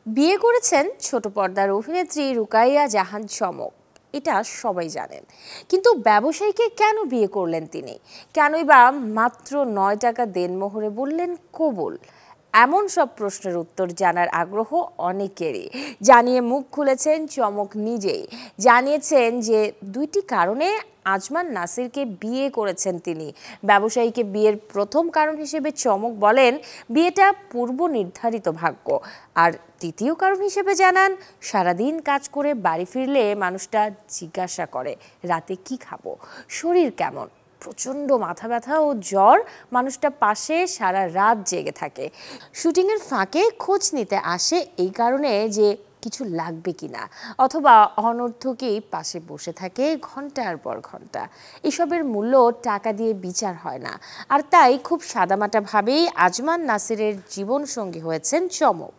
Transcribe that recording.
বিয়ে করেছেন ছোট পর্দার অভিনেত্রী রুকাইয়া জাহান চমক, এটা সবাই জানেন। কিন্তু ব্যবসায়ীকে কেন বিয়ে করলেন তিনি? কেনই বা মাত্র ৯ টাকা দেনমোহরে বললেন কবুল? এমন সব প্রশ্নের উত্তর জানার আগ্রহ অনেকেরই। জানিয়ে মুখ খুলেছেন চমক নিজেই। জানিয়েছেন যে দুইটি কারণে আজমান নাসিরকে বিয়ে করেছেন তিনি। ব্যবসায়ীকে বিয়ের প্রথম কারণ হিসেবে চমক বলেন বিয়েটা পূর্ব নির্ধারিত ভাগ্য। আর দ্বিতীয় কারণ হিসেবে জানান সারাদিন কাজ করে বাড়ি ফিরলে মানুষটা জিজ্ঞাসা করে রাতে কি খাবো, শরীর কেমন। প্রচণ্ড মাথা ব্যথা ও জ্বর, মানুষটা পাশে সারা রাত জেগে থাকে। শুটিংয়ের ফাঁকে খোঁজ নিতে আসে এই কারণে যে কিছু লাগবে কিনা, অথবা অনর্থকেই পাশে বসে থাকে ঘন্টার পর ঘন্টা। এসবের মূল্য টাকা দিয়ে বিচার হয় না। আর তাই খুব সাদামাটা ভাবেই আজমান নাসিরের জীবনসঙ্গী হয়েছেন চমক।